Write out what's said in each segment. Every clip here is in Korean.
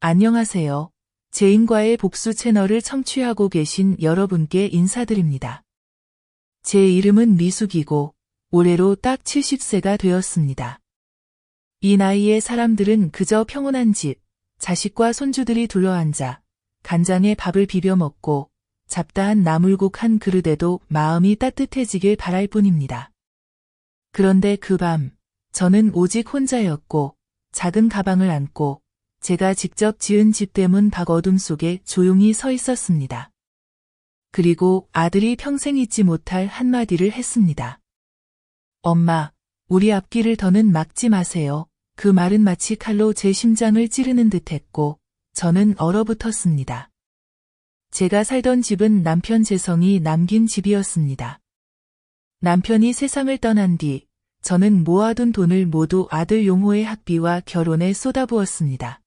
안녕하세요. 제인과의 복수 채널을 청취하고 계신 여러분께 인사드립니다. 제 이름은 미숙이고 올해로 딱 70세가 되었습니다. 이 나이에 사람들은 그저 평온한 집, 자식과 손주들이 둘러앉아 간장에 밥을 비벼 먹고 잡다한 나물국 한 그릇에도 마음이 따뜻해지길 바랄 뿐입니다. 그런데 그 밤, 저는 오직 혼자였고 작은 가방을 안고 제가 직접 지은 집대문 밖 어둠 속에 조용히 서 있었습니다. 그리고 아들이 평생 잊지 못할 한마디를 했습니다. 엄마, 우리 앞길을 더는 막지 마세요. 그 말은 마치 칼로 제 심장을 찌르는 듯했고 저는 얼어붙었습니다. 제가 살던 집은 남편 재성이 남긴 집이었습니다. 남편이 세상을 떠난 뒤 저는 모아둔 돈을 모두 아들 용호의 학비와 결혼에 쏟아부었습니다.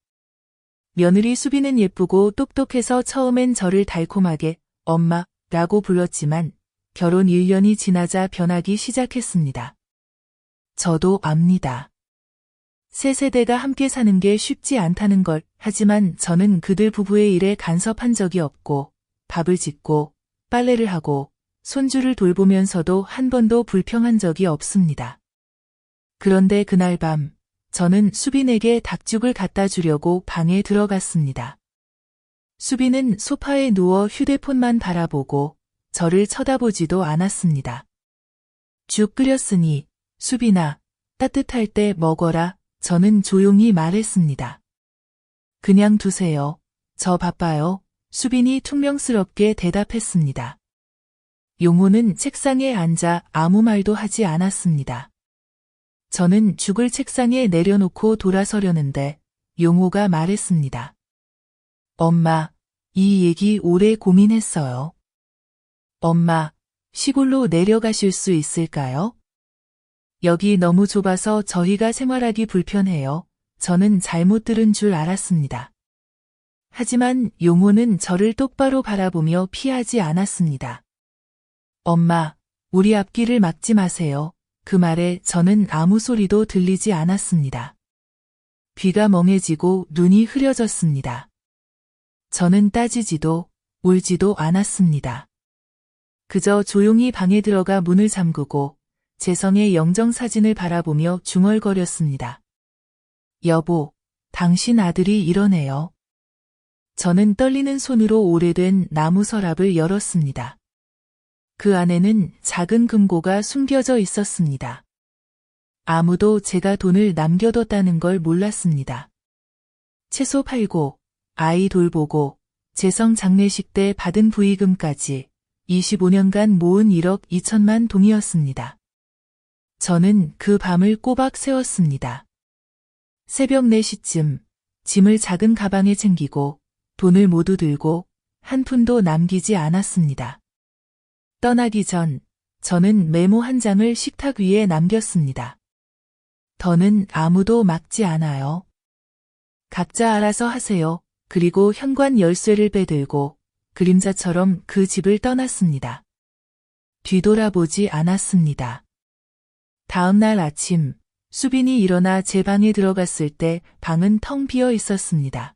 며느리 수비는 예쁘고 똑똑해서 처음엔 저를 달콤하게 엄마라고 불렀지만 결혼 1년이 지나자 변하기 시작했습니다. 저도 압니다. 세 세대가 함께 사는 게 쉽지 않다는 걸. 하지만 저는 그들 부부의 일에 간섭한 적이 없고 밥을 짓고 빨래를 하고 손주를 돌보면서도 한 번도 불평한 적이 없습니다. 그런데 그날 밤 저는 수빈에게 닭죽을 갖다 주려고 방에 들어갔습니다. 수빈은 소파에 누워 휴대폰만 바라보고 저를 쳐다보지도 않았습니다. 죽 끓였으니 수빈아, 따뜻할 때 먹어라. 저는 조용히 말했습니다. 그냥 두세요. 저 바빠요. 수빈이 퉁명스럽게 대답했습니다. 용호는 책상에 앉아 아무 말도 하지 않았습니다. 저는 죽을 책상에 내려놓고 돌아서려는데 용호가 말했습니다. 엄마, 이 얘기 오래 고민했어요. 엄마, 시골로 내려가실 수 있을까요? 여기 너무 좁아서 저희가 생활하기 불편해요. 저는 잘못 들은 줄 알았습니다. 하지만 용호는 저를 똑바로 바라보며 피하지 않았습니다. 엄마, 우리 앞길을 막지 마세요. 그 말에 저는 아무 소리도 들리지 않았습니다. 귀가 멍해지고 눈이 흐려졌습니다. 저는 따지지도 울지도 않았습니다. 그저 조용히 방에 들어가 문을 잠그고 재성의 영정사진을 바라보며 중얼거렸습니다. 여보, 당신 아들이 이러네요. 저는 떨리는 손으로 오래된 나무 서랍을 열었습니다. 그 안에는 작은 금고가 숨겨져 있었습니다. 아무도 제가 돈을 남겨뒀다는 걸 몰랐습니다. 채소 팔고, 아이 돌보고, 재성 장례식 때 받은 부의금까지 25년간 모은 1억 2천만 동이었습니다. 저는 그 밤을 꼬박 세웠습니다. 새벽 4시쯤 짐을 작은 가방에 챙기고 돈을 모두 들고 한 푼도 남기지 않았습니다. 떠나기 전 저는 메모 한 장을 식탁 위에 남겼습니다. 더는 아무도 막지 않아요. 각자 알아서 하세요. 그리고 현관 열쇠를 빼들고 그림자처럼 그 집을 떠났습니다. 뒤돌아보지 않았습니다. 다음 날 아침 수빈이 일어나 제 방에 들어갔을 때 방은 텅 비어 있었습니다.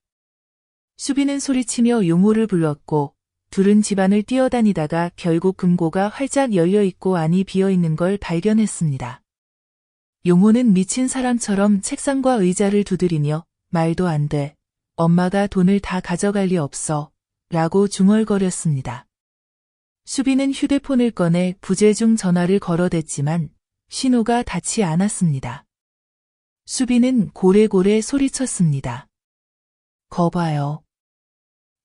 수빈은 소리치며 용호를 불렀고 둘은 집안을 뛰어다니다가 결국 금고가 활짝 열려있고 안이 비어있는 걸 발견했습니다. 용호는 미친 사람처럼 책상과 의자를 두드리며 말도 안 돼. 엄마가 돈을 다 가져갈 리 없어. 라고 중얼거렸습니다. 수빈은 휴대폰을 꺼내 부재중 전화를 걸어댔지만 신호가 닿지 않았습니다. 수빈은 고래고래 소리쳤습니다. 거봐요.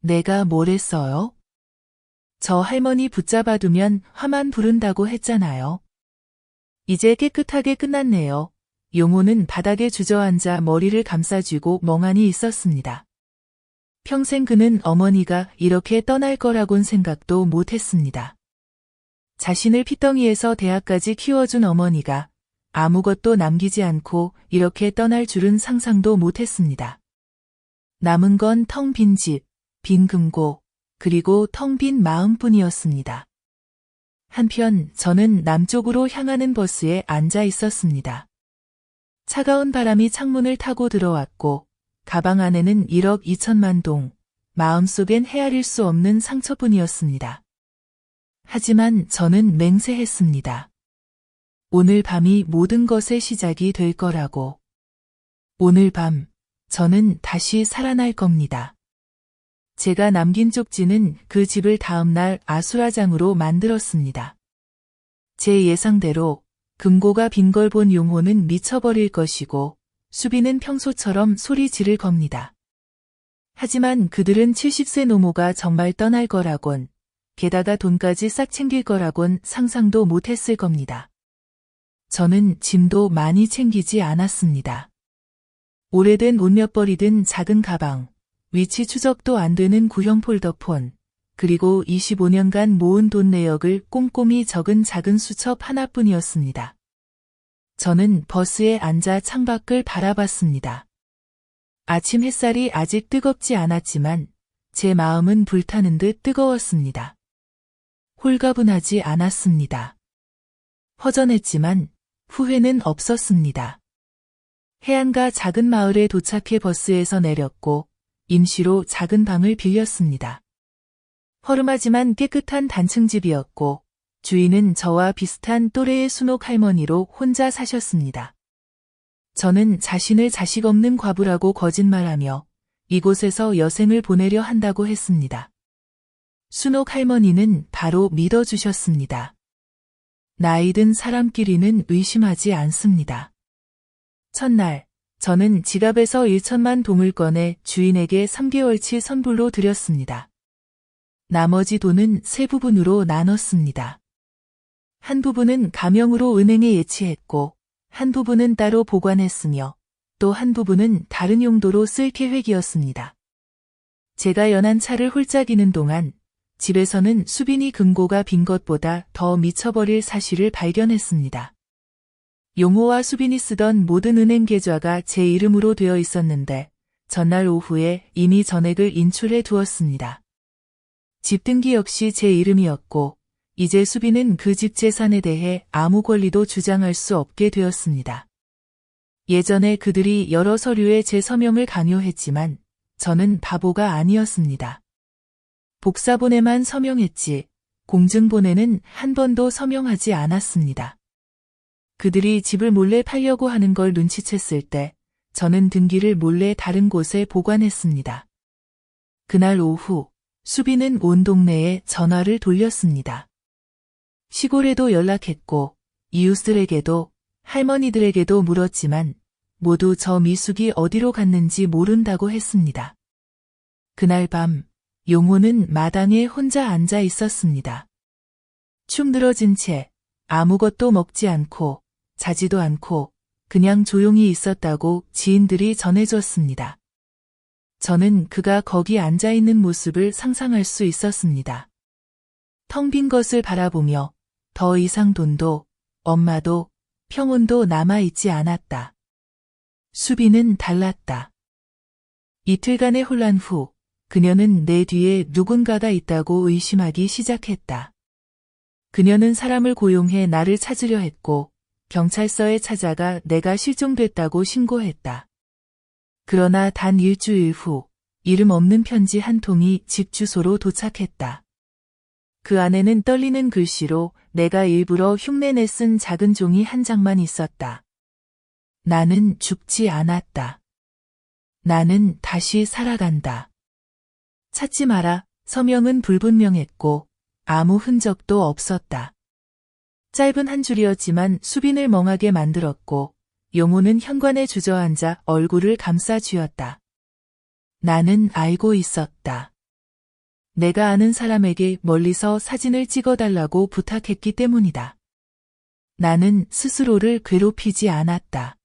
내가 뭘 했어요? 저 할머니 붙잡아두면 화만 부른다고 했잖아요. 이제 깨끗하게 끝났네요. 용호는 바닥에 주저앉아 머리를 감싸쥐고 멍하니 있었습니다. 평생 그는 어머니가 이렇게 떠날 거라곤 생각도 못했습니다. 자신을 핏덩이에서 대학까지 키워준 어머니가 아무것도 남기지 않고 이렇게 떠날 줄은 상상도 못했습니다. 남은 건 텅 빈 집, 빈 금고, 그리고 텅 빈 마음뿐이었습니다. 한편 저는 남쪽으로 향하는 버스에 앉아 있었습니다. 차가운 바람이 창문을 타고 들어왔고 가방 안에는 1억 2천만 동, 마음속엔 헤아릴 수 없는 상처뿐이었습니다. 하지만 저는 맹세했습니다. 오늘 밤이 모든 것의 시작이 될 거라고. 오늘 밤, 저는 다시 살아날 겁니다. 제가 남긴 쪽지는 그 집을 다음날 아수라장으로 만들었습니다. 제 예상대로 금고가 빈 걸 본 용호는 미쳐버릴 것이고 수빈은 평소처럼 소리 지를 겁니다. 하지만 그들은 70세 노모가 정말 떠날 거라곤, 게다가 돈까지 싹 챙길 거라곤 상상도 못했을 겁니다. 저는 짐도 많이 챙기지 않았습니다. 오래된 옷 몇 벌이 든 작은 가방, 위치 추적도 안 되는 구형 폴더폰, 그리고 25년간 모은 돈 내역을 꼼꼼히 적은 작은 수첩 하나뿐이었습니다. 저는 버스에 앉아 창밖을 바라봤습니다. 아침 햇살이 아직 뜨겁지 않았지만 제 마음은 불타는 듯 뜨거웠습니다. 홀가분하지 않았습니다. 허전했지만 후회는 없었습니다. 해안가 작은 마을에 도착해 버스에서 내렸고 임시로 작은 방을 빌렸습니다. 허름하지만 깨끗한 단층집이었고 주인은 저와 비슷한 또래의 순옥 할머니로 혼자 사셨습니다. 저는 자신을 자식 없는 과부라고 거짓말하며 이곳에서 여생을 보내려 한다고 했습니다. 순옥 할머니는 바로 믿어주셨습니다. 나이 든 사람끼리는 의심하지 않습니다. 첫날, 저는 지갑에서 1천만 동을 꺼내 주인에게 3개월치 선불로 드렸습니다. 나머지 돈은 세 부분으로 나눴습니다. 한 부분은 가명으로 은행에 예치했고, 한 부분은 따로 보관했으며, 또 한 부분은 다른 용도로 쓸 계획이었습니다. 제가 연한 차를 홀짝이는 동안 집에서는 수빈이 금고가 빈 것보다 더 미쳐버릴 사실을 발견했습니다. 용호와 수빈이 쓰던 모든 은행 계좌가 제 이름으로 되어 있었는데 전날 오후에 이미 전액을 인출해 두었습니다. 집 등기 역시 제 이름이었고 이제 수빈은 그 집 재산에 대해 아무 권리도 주장할 수 없게 되었습니다. 예전에 그들이 여러 서류에 제 서명을 강요했지만 저는 바보가 아니었습니다. 복사본에만 서명했지 공증본에는 한 번도 서명하지 않았습니다. 그들이 집을 몰래 팔려고 하는 걸 눈치챘을 때 저는 등기를 몰래 다른 곳에 보관했습니다. 그날 오후 수빈은 온 동네에 전화를 돌렸습니다. 시골에도 연락했고 이웃들에게도 할머니들에게도 물었지만 모두 저 미숙이 어디로 갔는지 모른다고 했습니다. 그날 밤 용호는 마당에 혼자 앉아 있었습니다. 축 늘어진 채 아무것도 먹지 않고 자지도 않고 그냥 조용히 있었다고 지인들이 전해줬습니다. 저는 그가 거기 앉아 있는 모습을 상상할 수 있었습니다. 텅 빈 것을 바라보며 더 이상 돈도 엄마도 평온도 남아있지 않았다. 수빈은 달랐다. 이틀간의 혼란 후 그녀는 내 뒤에 누군가가 있다고 의심하기 시작했다. 그녀는 사람을 고용해 나를 찾으려 했고 경찰서에 찾아가 내가 실종됐다고 신고했다. 그러나 단 일주일 후 이름 없는 편지 한 통이 집 주소로 도착했다. 그 안에는 떨리는 글씨로 내가 일부러 흉내내 쓴 작은 종이 한 장만 있었다. 나는 죽지 않았다. 나는 다시 살아간다. 찾지 마라. 서명은 불분명했고 아무 흔적도 없었다. 짧은 한 줄이었지만 수빈을 멍하게 만들었고 용호는 현관에 주저앉아 얼굴을 감싸 쥐었다. 나는 알고 있었다. 내가 아는 사람에게 멀리서 사진을 찍어달라고 부탁했기 때문이다. 나는 스스로를 괴롭히지 않았다.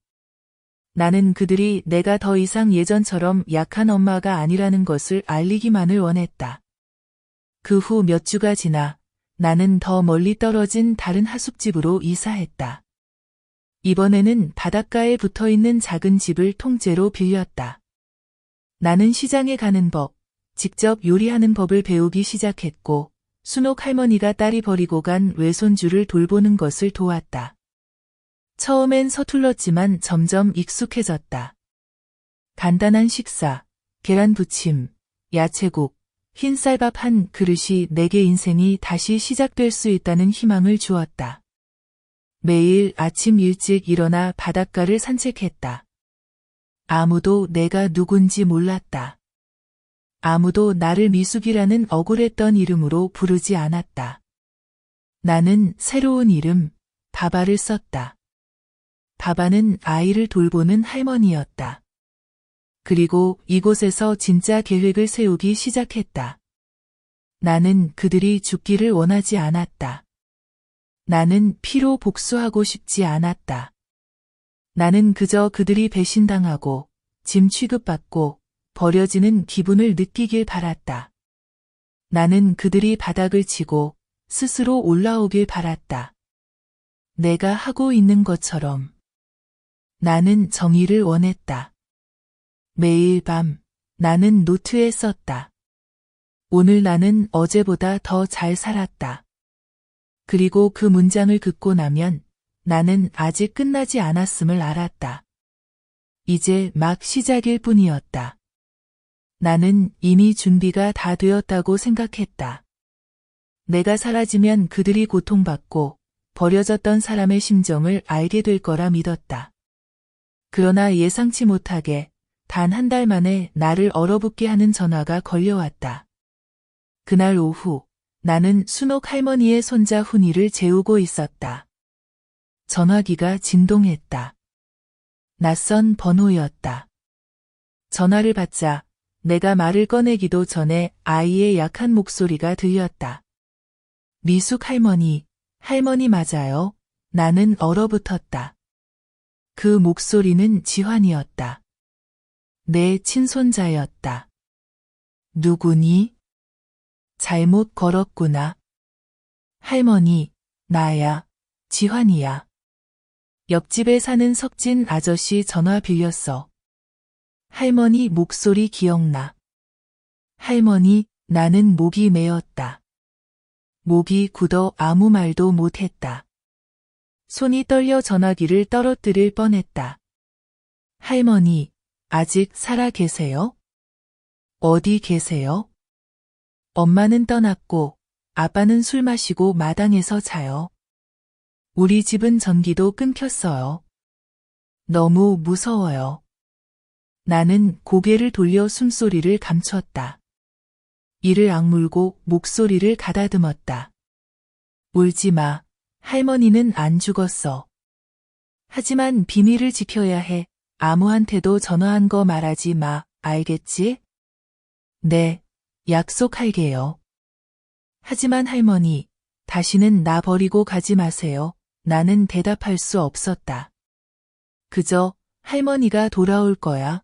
나는 그들이 내가 더 이상 예전처럼 약한 엄마가 아니라는 것을 알리기만을 원했다. 그 후 몇 주가 지나 나는 더 멀리 떨어진 다른 하숙집으로 이사했다. 이번에는 바닷가에 붙어있는 작은 집을 통째로 빌렸다. 나는 시장에 가는 법, 직접 요리하는 법을 배우기 시작했고 순옥 할머니가 딸이 버리고 간 외손주를 돌보는 것을 도왔다. 처음엔 서툴렀지만 점점 익숙해졌다. 간단한 식사, 계란 부침, 야채국, 흰쌀밥 한 그릇이 내게 인생이 다시 시작될 수 있다는 희망을 주었다. 매일 아침 일찍 일어나 바닷가를 산책했다. 아무도 내가 누군지 몰랐다. 아무도 나를 미숙이라는 억울했던 이름으로 부르지 않았다. 나는 새로운 이름, 바바를 썼다. 바바는 아이를 돌보는 할머니였다. 그리고 이곳에서 진짜 계획을 세우기 시작했다. 나는 그들이 죽기를 원하지 않았다. 나는 피로 복수하고 싶지 않았다. 나는 그저 그들이 배신당하고 짐 취급받고 버려지는 기분을 느끼길 바랐다. 나는 그들이 바닥을 치고 스스로 올라오길 바랐다. 내가 하고 있는 것처럼. 나는 정의를 원했다. 매일 밤 나는 노트에 썼다. 오늘 나는 어제보다 더 잘 살았다. 그리고 그 문장을 긋고 나면 나는 아직 끝나지 않았음을 알았다. 이제 막 시작일 뿐이었다. 나는 이미 준비가 다 되었다고 생각했다. 내가 사라지면 그들이 고통받고 버려졌던 사람의 심정을 알게 될 거라 믿었다. 그러나 예상치 못하게 단 한 달 만에 나를 얼어붙게 하는 전화가 걸려왔다. 그날 오후 나는 순옥 할머니의 손자 훈이를 재우고 있었다. 전화기가 진동했다. 낯선 번호였다. 전화를 받자 내가 말을 꺼내기도 전에 아이의 약한 목소리가 들렸다. 미숙 할머니, 할머니 맞아요. 나는 얼어붙었다. 그 목소리는 지환이었다. 내 친손자였다. 누구니? 잘못 걸었구나. 할머니, 나야, 지환이야. 옆집에 사는 석진 아저씨 전화 빌렸어. 할머니 목소리 기억나. 할머니, 나는 목이 메었다. 목이 굳어 아무 말도 못했다. 손이 떨려 전화기를 떨어뜨릴 뻔했다. 할머니, 아직 살아 계세요? 어디 계세요? 엄마는 떠났고 아빠는 술 마시고 마당에서 자요. 우리 집은 전기도 끊겼어요. 너무 무서워요. 나는 고개를 돌려 숨소리를 감췄다. 이를 악물고 목소리를 가다듬었다. 울지 마. 할머니는 안 죽었어. 하지만 비밀을 지켜야 해. 아무한테도 전화한 거 말하지 마. 알겠지? 네, 약속할게요. 하지만 할머니, 다시는 나 버리고 가지 마세요. 나는 대답할 수 없었다. 그저 할머니가 돌아올 거야.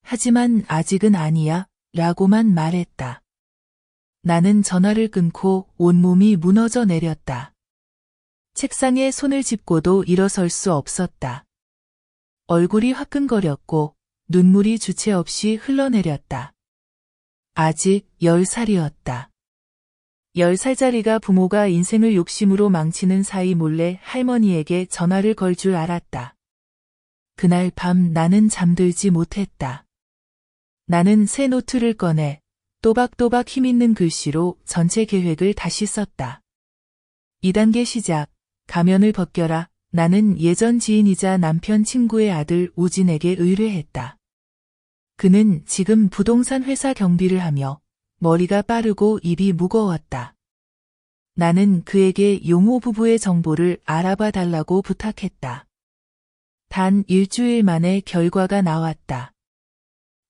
하지만 아직은 아니야. 라고만 말했다. 나는 전화를 끊고 온몸이 무너져 내렸다. 책상에 손을 짚고도 일어설 수 없었다. 얼굴이 화끈거렸고 눈물이 주체 없이 흘러내렸다. 아직 10살이었다. 10살짜리가 부모가 인생을 욕심으로 망치는 사이 몰래 할머니에게 전화를 걸 줄 알았다. 그날 밤 나는 잠들지 못했다. 나는 새 노트를 꺼내 또박또박 힘있는 글씨로 전체 계획을 다시 썼다. 2단계 시작. 가면을 벗겨라. 나는 예전 지인이자 남편 친구의 아들 우진에게 의뢰했다. 그는 지금 부동산 회사 경비를 하며 머리가 빠르고 입이 무거웠다. 나는 그에게 용호 부부의 정보를 알아봐 달라고 부탁했다. 단 일주일 만에 결과가 나왔다.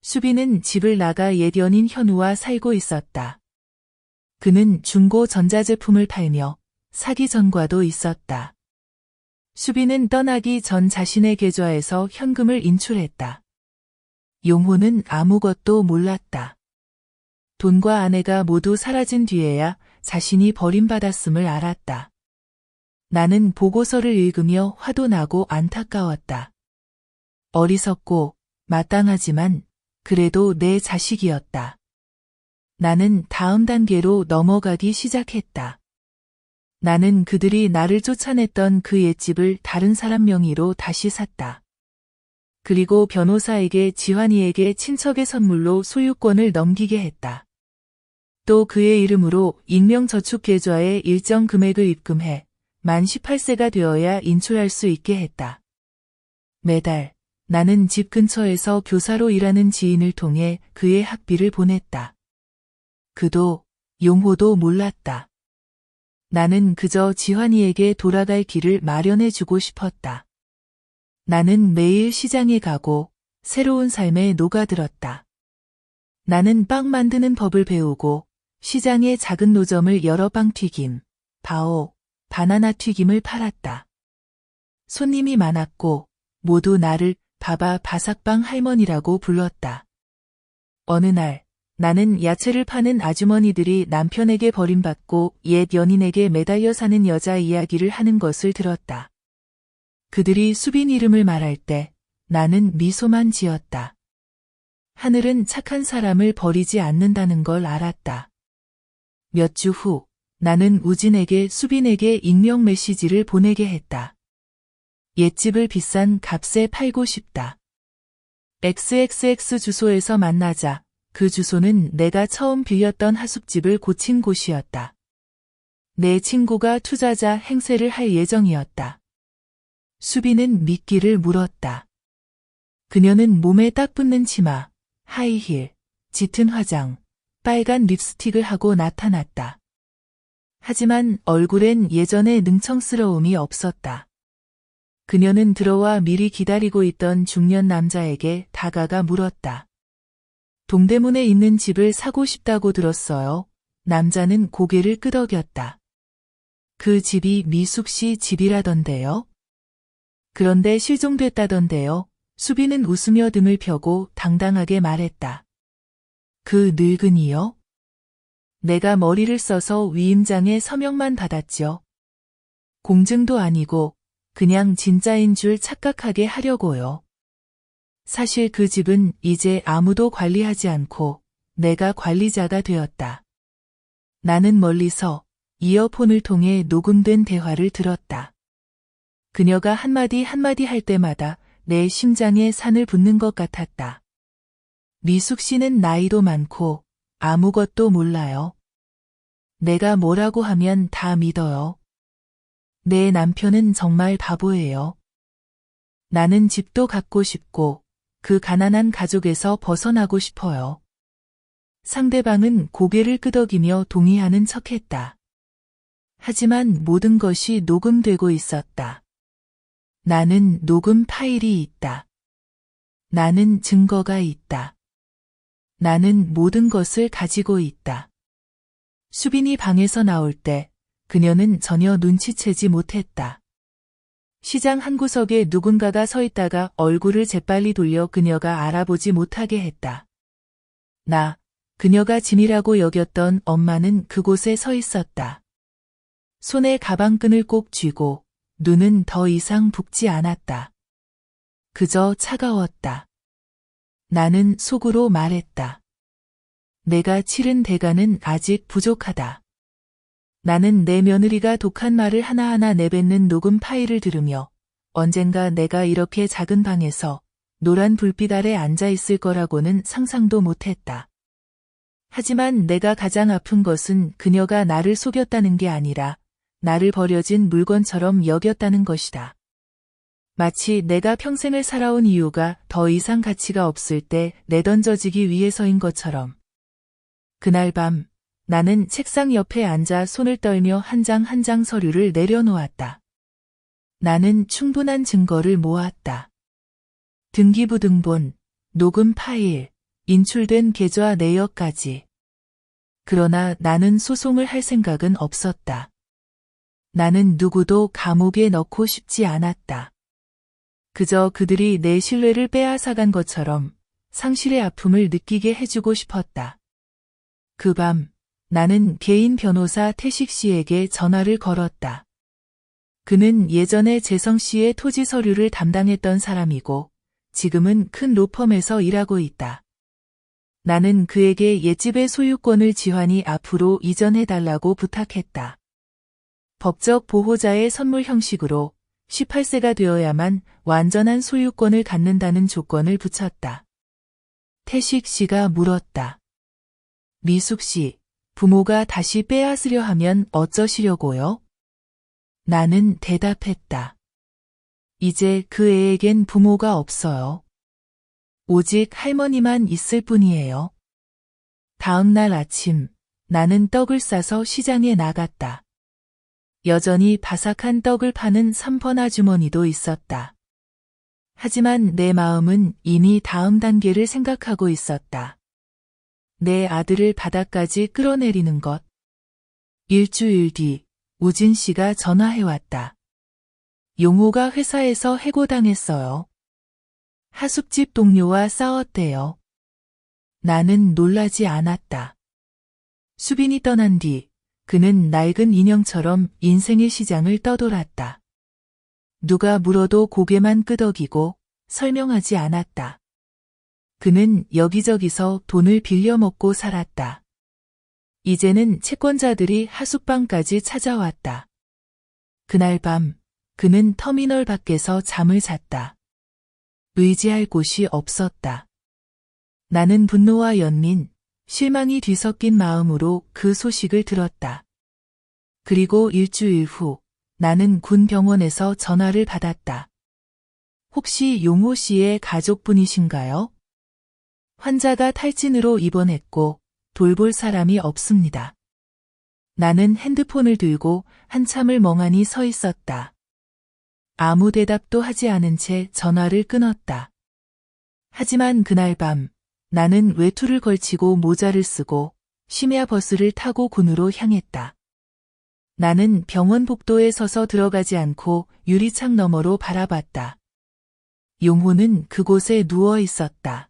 수빈은 집을 나가 옛 연인 현우와 살고 있었다. 그는 중고 전자제품을 팔며 사기 전과도 있었다. 수빈은 떠나기 전 자신의 계좌에서 현금을 인출했다. 용호는 아무것도 몰랐다. 돈과 아내가 모두 사라진 뒤에야 자신이 버림받았음을 알았다. 나는 보고서를 읽으며 화도 나고 안타까웠다. 어리석고 마땅하지만 그래도 내 자식이었다. 나는 다음 단계로 넘어가기 시작했다. 나는 그들이 나를 쫓아냈던 그 옛집을 다른 사람 명의로 다시 샀다. 그리고 변호사에게 지환이에게 친척의 선물로 소유권을 넘기게 했다. 또 그의 이름으로 익명저축계좌에 일정 금액을 입금해 만 18세가 되어야 인출할 수 있게 했다. 매달 나는 집 근처에서 교사로 일하는 지인을 통해 그의 학비를 보냈다. 그도 용호도 몰랐다. 나는 그저 지환이에게 돌아갈 길을 마련해주고 싶었다. 나는 매일 시장에 가고 새로운 삶에 녹아들었다. 나는 빵 만드는 법을 배우고 시장에 작은 노점을 열어 빵튀김, 바오, 바나나 튀김을 팔았다. 손님이 많았고 모두 나를 바바 바삭빵 할머니라고 불렀다. 어느 날 나는 야채를 파는 아주머니들이 남편에게 버림받고 옛 연인에게 매달려 사는 여자 이야기를 하는 것을 들었다. 그들이 수빈 이름을 말할 때 나는 미소만 지었다. 하늘은 착한 사람을 버리지 않는다는 걸 알았다. 몇 주 후 나는 우진에게 수빈에게 익명 메시지를 보내게 했다. 옛집을 비싼 값에 팔고 싶다. XXX 주소에서 만나자. 그 주소는 내가 처음 빌렸던 하숙집을 고친 곳이었다. 내 친구가 투자자 행세를 할 예정이었다. 수빈은 미끼를 물었다. 그녀는 몸에 딱 붙는 치마, 하이힐, 짙은 화장, 빨간 립스틱을 하고 나타났다. 하지만 얼굴엔 예전의 능청스러움이 없었다. 그녀는 들어와 미리 기다리고 있던 중년 남자에게 다가가 물었다. 동대문에 있는 집을 사고 싶다고 들었어요. 남자는 고개를 끄덕였다. 그 집이 미숙 씨 집이라던데요? 그런데 실종됐다던데요. 수빈은 웃으며 등을 펴고 당당하게 말했다. 그 늙은이요? 내가 머리를 써서 위임장에 서명만 받았죠. 공증도 아니고 그냥 진짜인 줄 착각하게 하려고요. 사실 그 집은 이제 아무도 관리하지 않고 내가 관리자가 되었다. 나는 멀리서 이어폰을 통해 녹음된 대화를 들었다. 그녀가 한마디 한마디 할 때마다 내 심장에 산을 붓는 것 같았다. 미숙 씨는 나이도 많고 아무것도 몰라요. 내가 뭐라고 하면 다 믿어요. 내 남편은 정말 바보예요. 나는 집도 갖고 싶고 그 가난한 가족에서 벗어나고 싶어요. 상대방은 고개를 끄덕이며 동의하는 척했다. 하지만 모든 것이 녹음되고 있었다. 나는 녹음 파일이 있다. 나는 증거가 있다. 나는 모든 것을 가지고 있다. 수빈이 방에서 나올 때 그녀는 전혀 눈치채지 못했다. 시장 한 구석에 누군가가 서 있다가 얼굴을 재빨리 돌려 그녀가 알아보지 못하게 했다. 그녀가 짐이라고 여겼던 엄마는 그곳에 서 있었다. 손에 가방끈을 꼭 쥐고 눈은 더 이상 붓지 않았다. 그저 차가웠다. 나는 속으로 말했다. 내가 치른 대가는 아직 부족하다. 나는 내 며느리가 독한 말을 하나하나 내뱉는 녹음 파일을 들으며 언젠가 내가 이렇게 작은 방에서 노란 불빛 아래 앉아 있을 거라고는 상상도 못했다. 하지만 내가 가장 아픈 것은 그녀가 나를 속였다는 게 아니라 나를 버려진 물건처럼 여겼다는 것이다. 마치 내가 평생을 살아온 이유가 더 이상 가치가 없을 때 내던져지기 위해서인 것처럼. 그날 밤 나는 책상 옆에 앉아 손을 떨며 한 장 한 장 서류를 내려놓았다. 나는 충분한 증거를 모았다. 등기부등본, 녹음 파일, 인출된 계좌 내역까지. 그러나 나는 소송을 할 생각은 없었다. 나는 누구도 감옥에 넣고 싶지 않았다. 그저 그들이 내 신뢰를 빼앗아간 것처럼 상실의 아픔을 느끼게 해주고 싶었다. 그 밤 나는 개인 변호사 태식 씨에게 전화를 걸었다. 그는 예전에 재성 씨의 토지 서류를 담당했던 사람이고 지금은 큰 로펌에서 일하고 있다. 나는 그에게 옛집의 소유권을 지환이 앞으로 이전해달라고 부탁했다. 법적 보호자의 선물 형식으로 18세가 되어야만 완전한 소유권을 갖는다는 조건을 붙였다. 태식 씨가 물었다. 미숙 씨, 부모가 다시 빼앗으려 하면 어쩌시려고요? 나는 대답했다. 이제 그 애에겐 부모가 없어요. 오직 할머니만 있을 뿐이에요. 다음 날 아침, 나는 떡을 싸서 시장에 나갔다. 여전히 바삭한 떡을 파는 삼번 아주머니도 있었다. 하지만 내 마음은 이미 다음 단계를 생각하고 있었다. 내 아들을 바다까지 끌어내리는 것. 일주일 뒤, 우진 씨가 전화해왔다. 용호가 회사에서 해고당했어요. 하숙집 동료와 싸웠대요. 나는 놀라지 않았다. 수빈이 떠난 뒤 그는 낡은 인형처럼 인생의 시장을 떠돌았다. 누가 물어도 고개만 끄덕이고 설명하지 않았다. 그는 여기저기서 돈을 빌려 먹고 살았다. 이제는 채권자들이 하숙방까지 찾아왔다. 그날 밤 그는 터미널 밖에서 잠을 잤다. 의지할 곳이 없었다. 나는 분노와 연민, 실망이 뒤섞인 마음으로 그 소식을 들었다. 그리고 일주일 후 나는 군 병원에서 전화를 받았다. 혹시 용호 씨의 가족분이신가요? 환자가 탈진으로 입원했고 돌볼 사람이 없습니다. 나는 핸드폰을 들고 한참을 멍하니 서 있었다. 아무 대답도 하지 않은 채 전화를 끊었다. 하지만 그날 밤 나는 외투를 걸치고 모자를 쓰고 심야 버스를 타고 군으로 향했다. 나는 병원 복도에 서서 들어가지 않고 유리창 너머로 바라봤다. 용호는 그곳에 누워 있었다.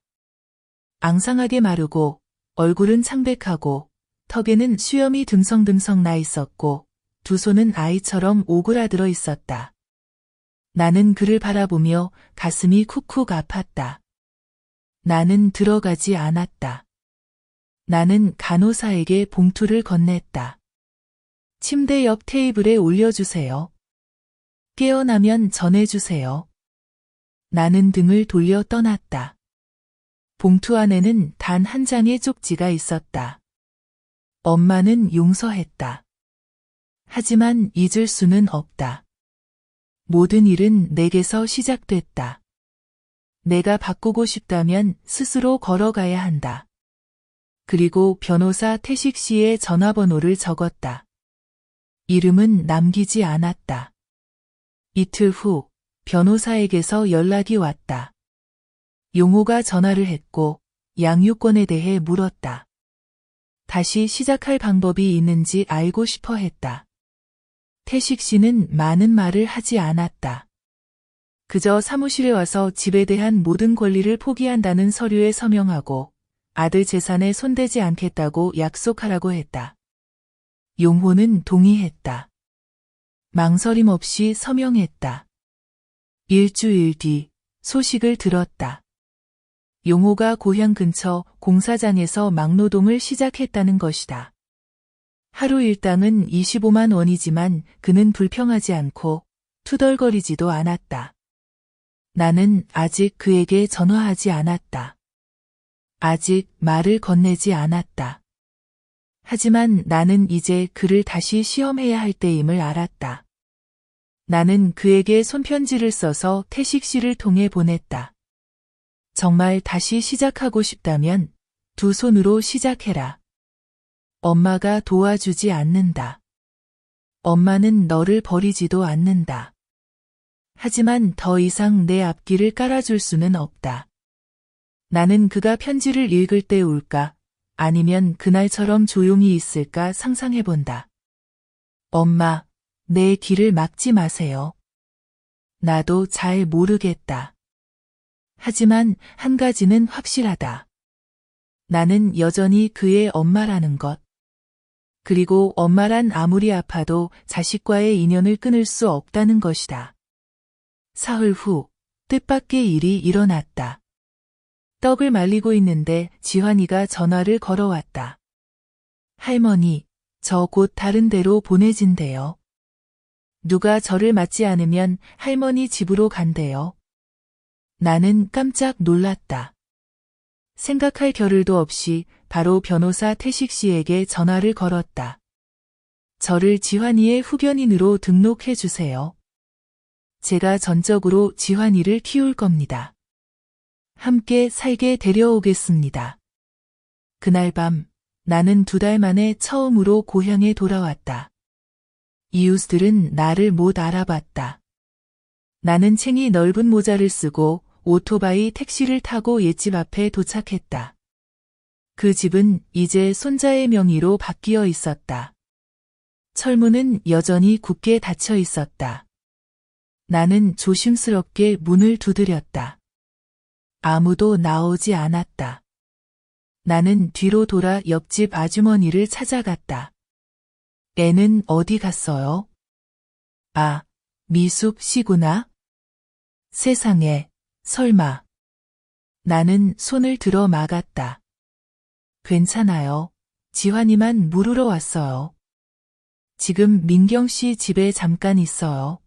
앙상하게 마르고 얼굴은 창백하고 턱에는 수염이 듬성듬성 나 있었고 두 손은 아이처럼 오그라들어 있었다. 나는 그를 바라보며 가슴이 쿡쿡 아팠다. 나는 들어가지 않았다. 나는 간호사에게 봉투를 건넸다. 침대 옆 테이블에 올려주세요. 깨어나면 전해주세요. 나는 등을 돌려 떠났다. 봉투 안에는 단 한 장의 쪽지가 있었다. 엄마는 용서했다. 하지만 잊을 수는 없다. 모든 일은 내게서 시작됐다. 내가 바꾸고 싶다면 스스로 걸어가야 한다. 그리고 변호사 태식 씨의 전화번호를 적었다. 이름은 남기지 않았다. 이틀 후 변호사에게서 연락이 왔다. 용호가 전화를 했고 양육권에 대해 물었다. 다시 시작할 방법이 있는지 알고 싶어 했다. 태식 씨는 많은 말을 하지 않았다. 그저 사무실에 와서 집에 대한 모든 권리를 포기한다는 서류에 서명하고 아들 재산에 손대지 않겠다고 약속하라고 했다. 용호는 동의했다. 망설임 없이 서명했다. 일주일 뒤 소식을 들었다. 용호가 고향 근처 공사장에서 막노동을 시작했다는 것이다. 하루 일당은 25만 원이지만 그는 불평하지 않고 투덜거리지도 않았다. 나는 아직 그에게 전화하지 않았다. 아직 말을 건네지 않았다. 하지만 나는 이제 그를 다시 시험해야 할 때임을 알았다. 나는 그에게 손편지를 써서 태식 씨를 통해 보냈다. 정말 다시 시작하고 싶다면 두 손으로 시작해라. 엄마가 도와주지 않는다. 엄마는 너를 버리지도 않는다. 하지만 더 이상 내 앞길을 깔아줄 수는 없다. 나는 그가 편지를 읽을 때 울까, 아니면 그날처럼 조용히 있을까 상상해본다. 엄마, 내 길을 막지 마세요. 나도 잘 모르겠다. 하지만 한 가지는 확실하다. 나는 여전히 그의 엄마라는 것. 그리고 엄마란 아무리 아파도 자식과의 인연을 끊을 수 없다는 것이다. 사흘 후 뜻밖의 일이 일어났다. 떡을 말리고 있는데 지환이가 전화를 걸어왔다. 할머니, 저 곧 다른 데로 보내진대요. 누가 저를 맞지 않으면 할머니 집으로 간대요. 나는 깜짝 놀랐다. 생각할 겨를도 없이 바로 변호사 태식 씨에게 전화를 걸었다. 저를 지환이의 후견인으로 등록해 주세요. 제가 전적으로 지환이를 키울 겁니다. 함께 살게 데려오겠습니다. 그날 밤 나는 2달 만에 처음으로 고향에 돌아왔다. 이웃들은 나를 못 알아봤다. 나는 챙이 넓은 모자를 쓰고 오토바이 택시를 타고 옛집 앞에 도착했다. 그 집은 이제 손자의 명의로 바뀌어 있었다. 철문은 여전히 굳게 닫혀 있었다. 나는 조심스럽게 문을 두드렸다. 아무도 나오지 않았다. 나는 뒤로 돌아 옆집 아주머니를 찾아갔다. 애는 어디 갔어요? 아, 미숙 씨구나? 세상에, 설마. 나는 손을 들어 막았다. 괜찮아요. 지환이만 물으러 왔어요. 지금 민경 씨 집에 잠깐 있어요.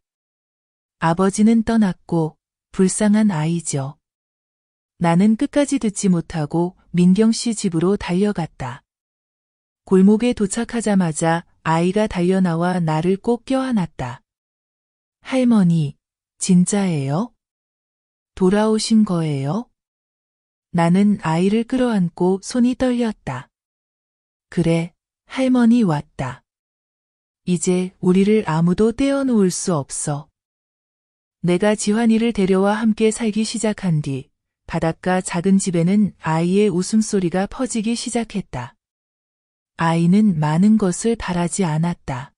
아버지는 떠났고 불쌍한 아이죠. 나는 끝까지 듣지 못하고 민경 씨 집으로 달려갔다. 골목에 도착하자마자 아이가 달려나와 나를 꼭 껴안았다. 할머니, 진짜예요? 돌아오신 거예요? 나는 아이를 끌어안고 손이 떨렸다. 그래, 할머니 왔다. 이제 우리를 아무도 떼어놓을 수 없어. 내가 지환이를 데려와 함께 살기 시작한 뒤 바닷가 작은 집에는 아이의 웃음소리가 퍼지기 시작했다. 아이는 많은 것을 바라지 않았다.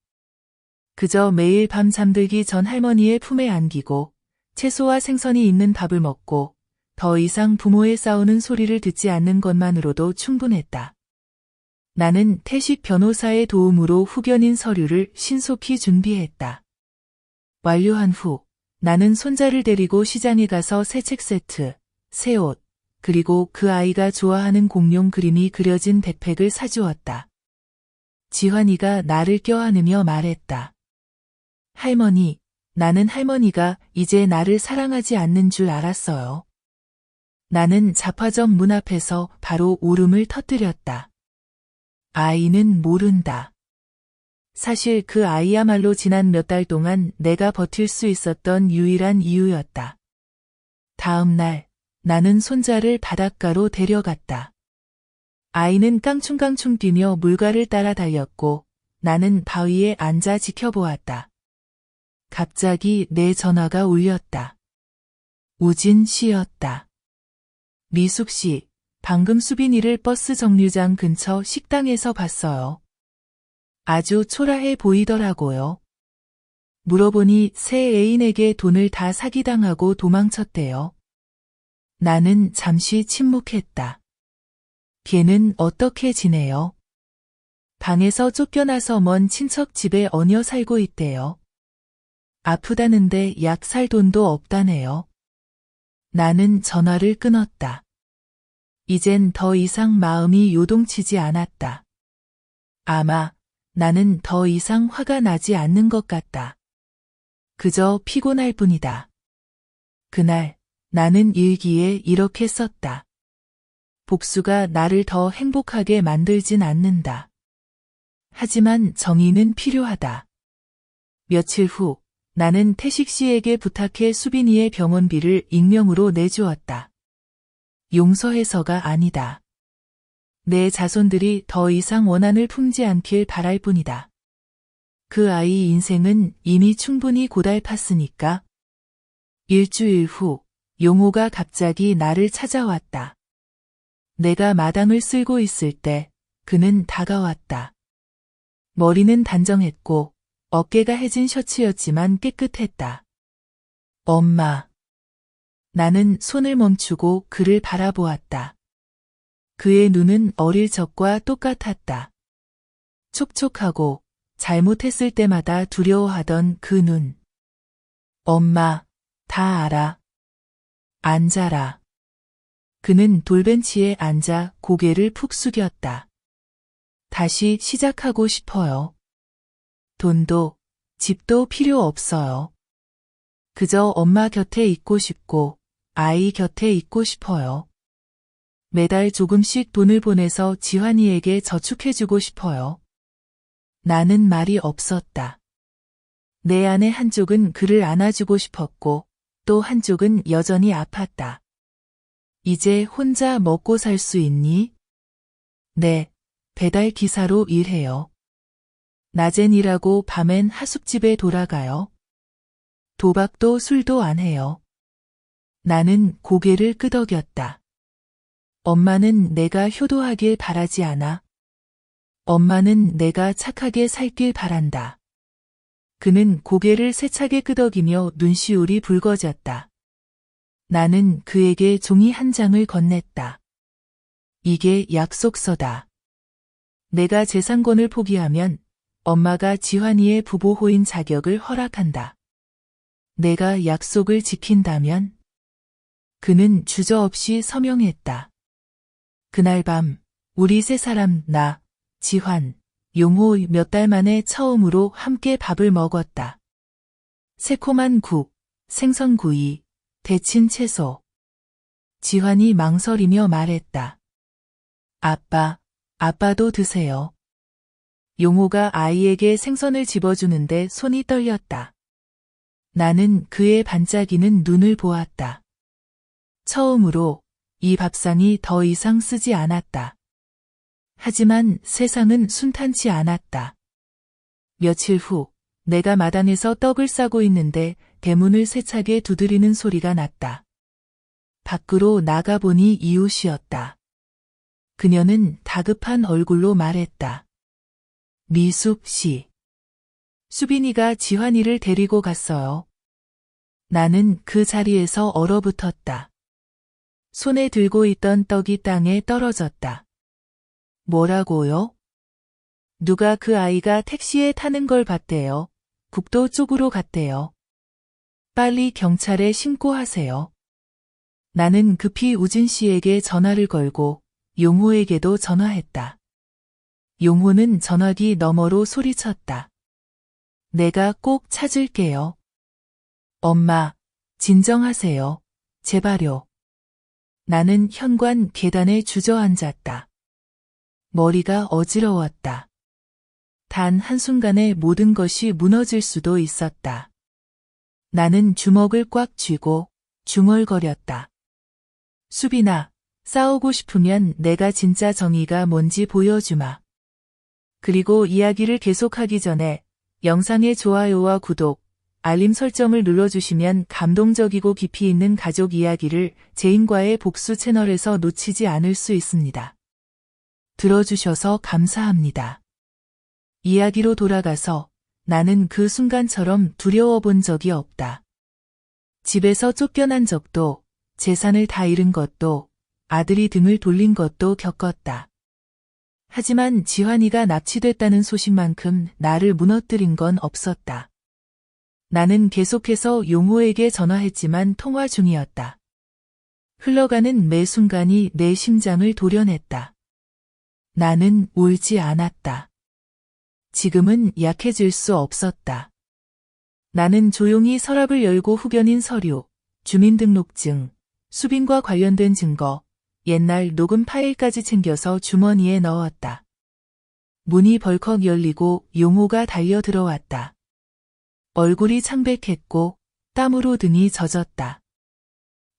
그저 매일 밤 잠들기 전 할머니의 품에 안기고 채소와 생선이 있는 밥을 먹고 더 이상 부모의 싸우는 소리를 듣지 않는 것만으로도 충분했다. 나는 태식 변호사의 도움으로 후견인 서류를 신속히 준비했다. 완료한 후 나는 손자를 데리고 시장에 가서 새 책 세트, 새 옷, 그리고 그 아이가 좋아하는 공룡 그림이 그려진 백팩을 사주었다. 지환이가 나를 껴안으며 말했다. 할머니, 나는 할머니가 이제 나를 사랑하지 않는 줄 알았어요. 나는 잡화점 문 앞에서 바로 울음을 터뜨렸다. 아이는 모른다. 사실 그 아이야말로 지난 몇 달 동안 내가 버틸 수 있었던 유일한 이유였다. 다음 날 나는 손자를 바닷가로 데려갔다. 아이는 깡충깡충 뛰며 물가를 따라 달렸고 나는 바위에 앉아 지켜보았다. 갑자기 내 전화가 울렸다. 우진 씨였다. 미숙 씨, 방금 수빈이를 버스 정류장 근처 식당에서 봤어요. 아주 초라해 보이더라고요. 물어보니 새 애인에게 돈을 다 사기당하고 도망쳤대요. 나는 잠시 침묵했다. 걔는 어떻게 지내요? 방에서 쫓겨나서 먼 친척 집에 얹혀 살고 있대요. 아프다는데 약 살 돈도 없다네요. 나는 전화를 끊었다. 이젠 더 이상 마음이 요동치지 않았다. 아마 나는 더 이상 화가 나지 않는 것 같다. 그저 피곤할 뿐이다. 그날 나는 일기에 이렇게 썼다. 복수가 나를 더 행복하게 만들진 않는다. 하지만 정의는 필요하다. 며칠 후 나는 태식 씨에게 부탁해 수빈이의 병원비를 익명으로 내주었다. 용서해서가 아니다. 내 자손들이 더 이상 원한을 품지 않길 바랄 뿐이다. 그 아이 인생은 이미 충분히 고달팠으니까. 일주일 후 용호가 갑자기 나를 찾아왔다. 내가 마당을 쓸고 있을 때 그는 다가왔다. 머리는 단정했고 어깨가 해진 셔츠였지만 깨끗했다. 엄마. 나는 손을 멈추고 그를 바라보았다. 그의 눈은 어릴 적과 똑같았다. 촉촉하고 잘못했을 때마다 두려워하던 그 눈. 엄마, 다 알아. 앉아라. 그는 돌벤치에 앉아 고개를 푹 숙였다. 다시 시작하고 싶어요. 돈도, 집도 필요 없어요. 그저 엄마 곁에 있고 싶고 아이 곁에 있고 싶어요. 매달 조금씩 돈을 보내서 지환이에게 저축해주고 싶어요. 나는 말이 없었다. 내 안의 한쪽은 그를 안아주고 싶었고 또 한쪽은 여전히 아팠다. 이제 혼자 먹고 살 수 있니? 네, 배달 기사로 일해요. 낮엔 일하고 밤엔 하숙집에 돌아가요. 도박도 술도 안 해요. 나는 고개를 끄덕였다. 엄마는 내가 효도하길 바라지 않아. 엄마는 내가 착하게 살길 바란다. 그는 고개를 세차게 끄덕이며 눈시울이 붉어졌다. 나는 그에게 종이 한 장을 건넸다. 이게 약속서다. 내가 재산권을 포기하면 엄마가 지환이의 부보호인 자격을 허락한다. 내가 약속을 지킨다면? 그는 주저없이 서명했다. 그날 밤 우리 세 사람 나, 지환, 용호 몇 달 만에 처음으로 함께 밥을 먹었다. 새콤한 국, 생선구이, 데친 채소. 지환이 망설이며 말했다. 아빠도 드세요. 용호가 아이에게 생선을 집어주는데 손이 떨렸다. 나는 그의 반짝이는 눈을 보았다. 처음으로 이 밥상이 더 이상 쓰지 않았다. 하지만 세상은 순탄치 않았다. 며칠 후 내가 마당에서 떡을 싸고 있는데 대문을 세차게 두드리는 소리가 났다. 밖으로 나가보니 이웃이었다. 그녀는 다급한 얼굴로 말했다. 미숙 씨. 수빈이가 지환이를 데리고 갔어요. 나는 그 자리에서 얼어붙었다. 손에 들고 있던 떡이 땅에 떨어졌다. 뭐라고요? 누가 그 아이가 택시에 타는 걸 봤대요. 국도 쪽으로 갔대요. 빨리 경찰에 신고하세요. 나는 급히 우진 씨에게 전화를 걸고 용호에게도 전화했다. 용호는 전화기 너머로 소리쳤다. 내가 꼭 찾을게요. 엄마, 진정하세요. 제발요. 나는 현관 계단에 주저앉았다. 머리가 어지러웠다. 단 한순간에 모든 것이 무너질 수도 있었다. 나는 주먹을 꽉 쥐고 중얼거렸다. 수빈아, 싸우고 싶으면 내가 진짜 정의가 뭔지 보여주마. 그리고 이야기를 계속하기 전에 영상의 좋아요와 구독, 알림 설정을 눌러주시면 감동적이고 깊이 있는 가족 이야기를 제인과의 복수 채널에서 놓치지 않을 수 있습니다. 들어주셔서 감사합니다. 이야기로 돌아가서 나는 그 순간처럼 두려워 본 적이 없다. 집에서 쫓겨난 적도, 재산을 다 잃은 것도, 아들이 등을 돌린 것도 겪었다. 하지만 지환이가 납치됐다는 소식만큼 나를 무너뜨린 건 없었다. 나는 계속해서 용호에게 전화했지만 통화 중이었다. 흘러가는 매 순간이 내 심장을 도려냈다. 나는 울지 않았다. 지금은 약해질 수 없었다. 나는 조용히 서랍을 열고 후견인 서류, 주민등록증, 수빈과 관련된 증거, 옛날 녹음 파일까지 챙겨서 주머니에 넣었다. 문이 벌컥 열리고 용호가 달려 들어왔다. 얼굴이 창백했고 땀으로 등이 젖었다.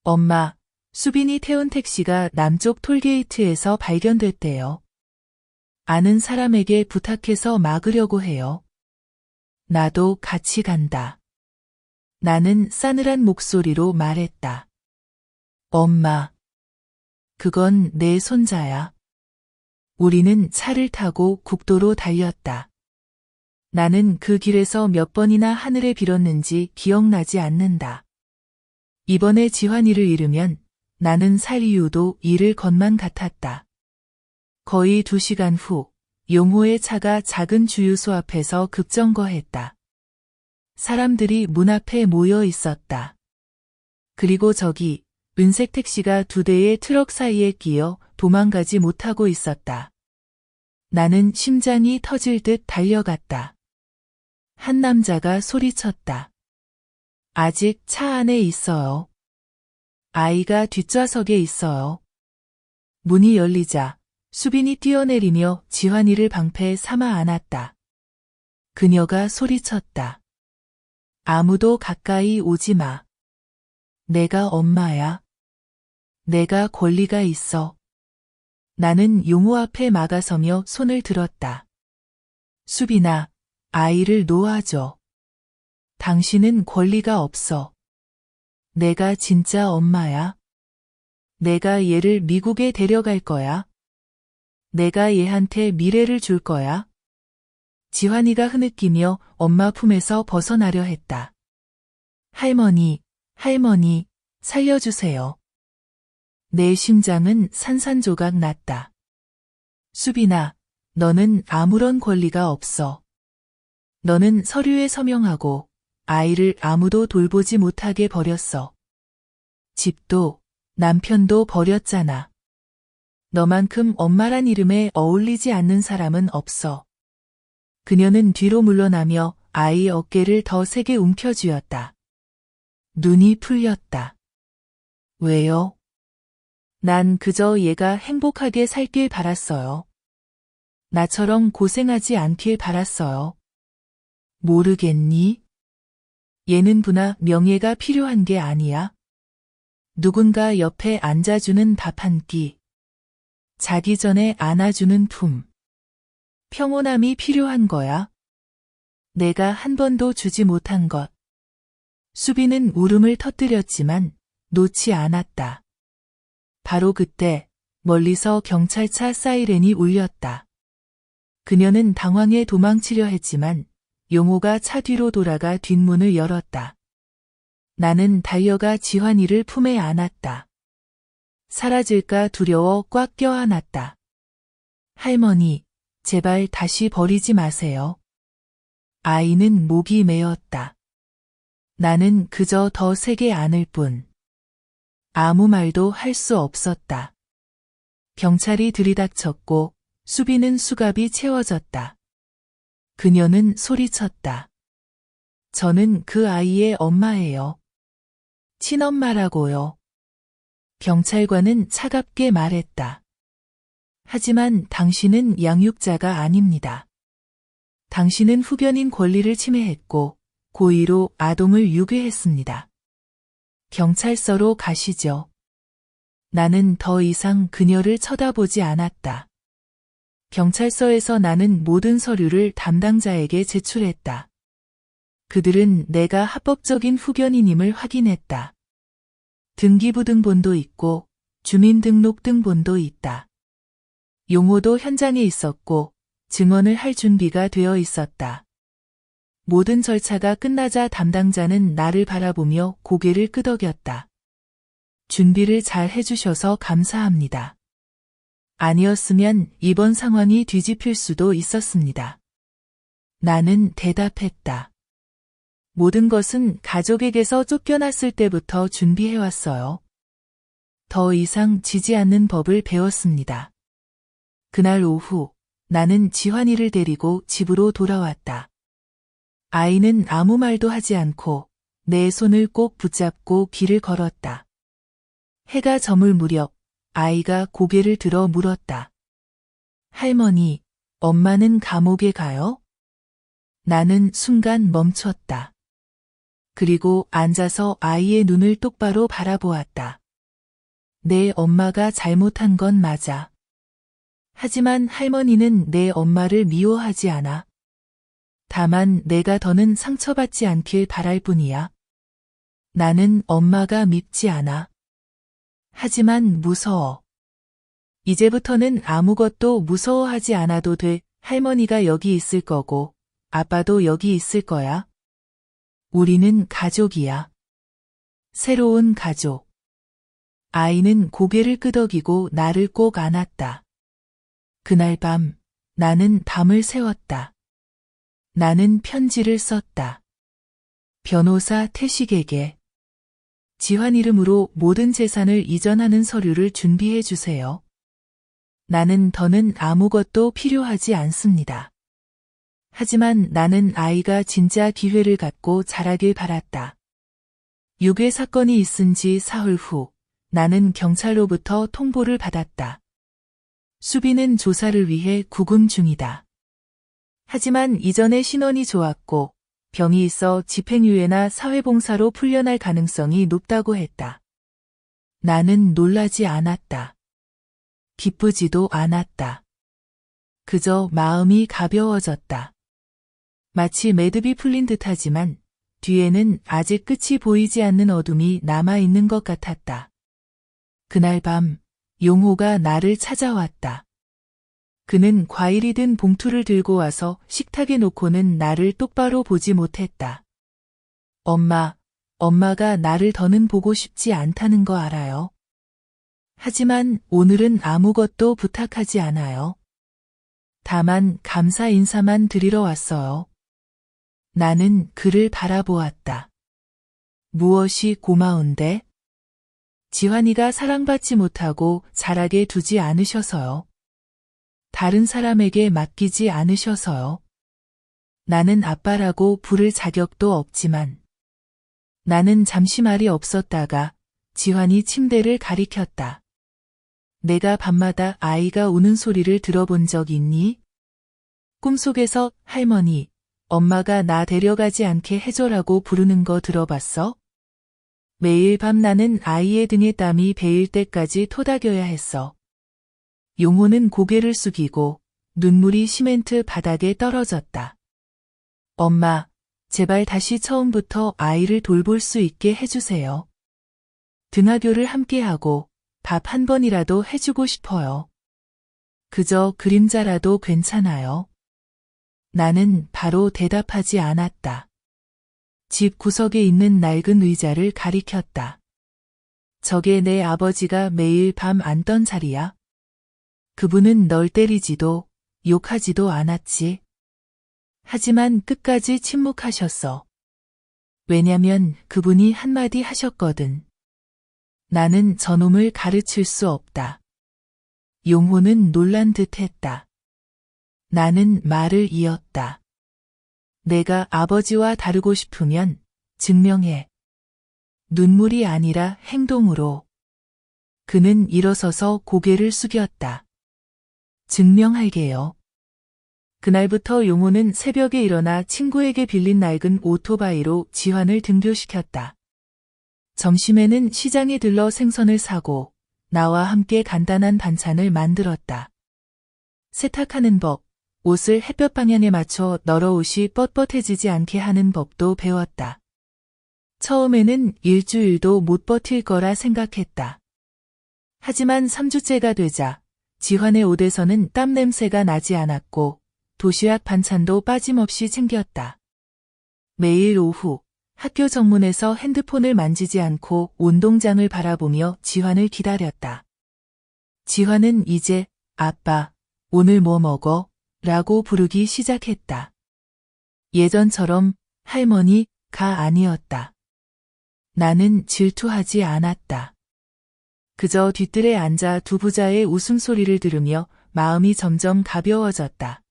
엄마, 수빈이 태운 택시가 남쪽 톨게이트에서 발견됐대요. 아는 사람에게 부탁해서 막으려고 해요. 나도 같이 간다. 나는 싸늘한 목소리로 말했다. 엄마. 그건 내 손자야. 우리는 차를 타고 국도로 달렸다. 나는 그 길에서 몇 번이나 하늘에 빌었는지 기억나지 않는다. 이번에 지환이를 잃으면 나는 살 이유도 잃을 것만 같았다. 거의 2시간 후 용호의 차가 작은 주유소 앞에서 급정거했다. 사람들이 문 앞에 모여 있었다. 그리고 저기 은색 택시가 2대의 트럭 사이에 끼어 도망가지 못하고 있었다. 나는 심장이 터질 듯 달려갔다. 한 남자가 소리쳤다. 아직 차 안에 있어요. 아이가 뒷좌석에 있어요. 문이 열리자 수빈이 뛰어내리며 지환이를 방패에 삼아 안았다. 그녀가 소리쳤다. 아무도 가까이 오지 마. 내가 엄마야. 내가 권리가 있어. 나는 용호 앞에 막아서며 손을 들었다. 수빈아, 아이를 놓아줘. 당신은 권리가 없어. 내가 진짜 엄마야. 내가 얘를 미국에 데려갈 거야. 내가 얘한테 미래를 줄 거야. 지환이가 흐느끼며 엄마 품에서 벗어나려 했다. 할머니, 할머니, 살려주세요. 내 심장은 산산조각 났다. 수빈아, 너는 아무런 권리가 없어. 너는 서류에 서명하고 아이를 아무도 돌보지 못하게 버렸어. 집도 남편도 버렸잖아. 너만큼 엄마란 이름에 어울리지 않는 사람은 없어. 그녀는 뒤로 물러나며 아이 어깨를 더 세게 움켜쥐었다. 눈이 풀렸다. 왜요? 난 그저 얘가 행복하게 살길 바랐어요. 나처럼 고생하지 않길 바랐어요. 모르겠니? 얘는 부나 명예가 필요한 게 아니야. 누군가 옆에 앉아주는 밥 한 끼. 자기 전에 안아주는 품. 평온함이 필요한 거야. 내가 한 번도 주지 못한 것. 수빈은 울음을 터뜨렸지만 놓지 않았다. 바로 그때 멀리서 경찰차 사이렌이 울렸다. 그녀는 당황해 도망치려 했지만 용호가 차 뒤로 돌아가 뒷문을 열었다. 나는 달려가 지환이를 품에 안았다. 사라질까 두려워 꽉 껴안았다. 할머니, 제발 다시 버리지 마세요. 아이는 목이 메었다. 나는 그저 더 세게 안을 뿐. 아무 말도 할 수 없었다. 경찰이 들이닥쳤고 수빈은 수갑이 채워졌다. 그녀는 소리쳤다. 저는 그 아이의 엄마예요. 친엄마라고요. 경찰관은 차갑게 말했다. 하지만 당신은 양육자가 아닙니다. 당신은 후견인 권리를 침해했고 고의로 아동을 유괴했습니다. 경찰서로 가시죠. 나는 더 이상 그녀를 쳐다보지 않았다. 경찰서에서 나는 모든 서류를 담당자에게 제출했다. 그들은 내가 합법적인 후견인임을 확인했다. 등기부등본도 있고 주민등록등본도 있다. 용호도 현장에 있었고 증언을 할 준비가 되어 있었다. 모든 절차가 끝나자 담당자는 나를 바라보며 고개를 끄덕였다. 준비를 잘 해주셔서 감사합니다. 아니었으면 이번 상황이 뒤집힐 수도 있었습니다. 나는 대답했다. 모든 것은 가족에게서 쫓겨났을 때부터 준비해왔어요. 더 이상 지지 않는 법을 배웠습니다. 그날 오후 나는 지환이를 데리고 집으로 돌아왔다. 아이는 아무 말도 하지 않고 내 손을 꼭 붙잡고 길을 걸었다. 해가 저물 무렵 아이가 고개를 들어 물었다. 할머니, 엄마는 감옥에 가요? 나는 순간 멈췄다. 그리고 앉아서 아이의 눈을 똑바로 바라보았다. 내 엄마가 잘못한 건 맞아. 하지만 할머니는 내 엄마를 미워하지 않아. 다만 내가 더는 상처받지 않길 바랄 뿐이야. 나는 엄마가 밉지 않아. 하지만 무서워. 이제부터는 아무것도 무서워하지 않아도 돼. 할머니가 여기 있을 거고 아빠도 여기 있을 거야. 우리는 가족이야. 새로운 가족. 아이는 고개를 끄덕이고 나를 꼭 안았다. 그날 밤 나는 밤을 새웠다. 나는 편지를 썼다. 변호사 태식에게 지환 이름으로 모든 재산을 이전하는 서류를 준비해 주세요. 나는 더는 아무것도 필요하지 않습니다. 하지만 나는 아이가 진짜 기회를 갖고 자라길 바랐다. 유괴 사건이 있은 지 사흘 후 나는 경찰로부터 통보를 받았다. 수빈은 조사를 위해 구금 중이다. 하지만 이전의 신원이 좋았고 병이 있어 집행유예나 사회봉사로 풀려날 가능성이 높다고 했다. 나는 놀라지 않았다. 기쁘지도 않았다. 그저 마음이 가벼워졌다. 마치 매듭이 풀린 듯하지만 뒤에는 아직 끝이 보이지 않는 어둠이 남아있는 것 같았다. 그날 밤 용호가 나를 찾아왔다. 그는 과일이 든 봉투를 들고 와서 식탁에 놓고는 나를 똑바로 보지 못했다. 엄마가 나를 더는 보고 싶지 않다는 거 알아요. 하지만 오늘은 아무것도 부탁하지 않아요. 다만 감사 인사만 드리러 왔어요. 나는 그를 바라보았다. 무엇이 고마운데? 지환이가 사랑받지 못하고 자라게 두지 않으셔서요. 다른 사람에게 맡기지 않으셔서요. 나는 아빠라고 부를 자격도 없지만 나는 잠시 말이 없었다가 지환이 침대를 가리켰다. 내가 밤마다 아이가 우는 소리를 들어본 적 있니? 꿈속에서 할머니, 엄마가 나 데려가지 않게 해줘라고 부르는 거 들어봤어? 매일 밤 나는 아이의 등에 땀이 배일 때까지 토닥여야 했어. 용호는 고개를 숙이고 눈물이 시멘트 바닥에 떨어졌다. 엄마, 제발 다시 처음부터 아이를 돌볼 수 있게 해주세요. 등하교를 함께하고 밥 한 번이라도 해주고 싶어요. 그저 그림자라도 괜찮아요. 나는 바로 대답하지 않았다. 집 구석에 있는 낡은 의자를 가리켰다. 저게 내 아버지가 매일 밤 앉던 자리야. 그분은 널 때리지도 욕하지도 않았지. 하지만 끝까지 침묵하셨어. 왜냐면 그분이 한마디 하셨거든. 나는 저놈을 가르칠 수 없다. 용호는 놀란 듯 했다. 나는 말을 이었다. 내가 아버지와 다르고 싶으면 증명해. 눈물이 아니라 행동으로. 그는 일어서서 고개를 숙였다. 증명할게요. 그날부터 용호는 새벽에 일어나 친구에게 빌린 낡은 오토바이로 지환을 등교시켰다. 점심에는 시장에 들러 생선을 사고 나와 함께 간단한 반찬을 만들었다. 세탁하는 법, 옷을 햇볕 방향에 맞춰 널어 옷이 뻣뻣해지지 않게 하는 법도 배웠다. 처음에는 일주일도 못 버틸 거라 생각했다. 하지만 3주째가 되자 지환의 옷에서는 땀 냄새가 나지 않았고 도시락 반찬도 빠짐없이 챙겼다. 매일 오후 학교 정문에서 핸드폰을 만지지 않고 운동장을 바라보며 지환을 기다렸다. 지환은 이제 아빠, 오늘 뭐 먹어? 라고 부르기 시작했다. 예전처럼 할머니가 아니었다. 나는 질투하지 않았다. 그저 뒤뜰에 앉아 두 부자의 웃음소리를 들으며 마음이 점점 가벼워졌다.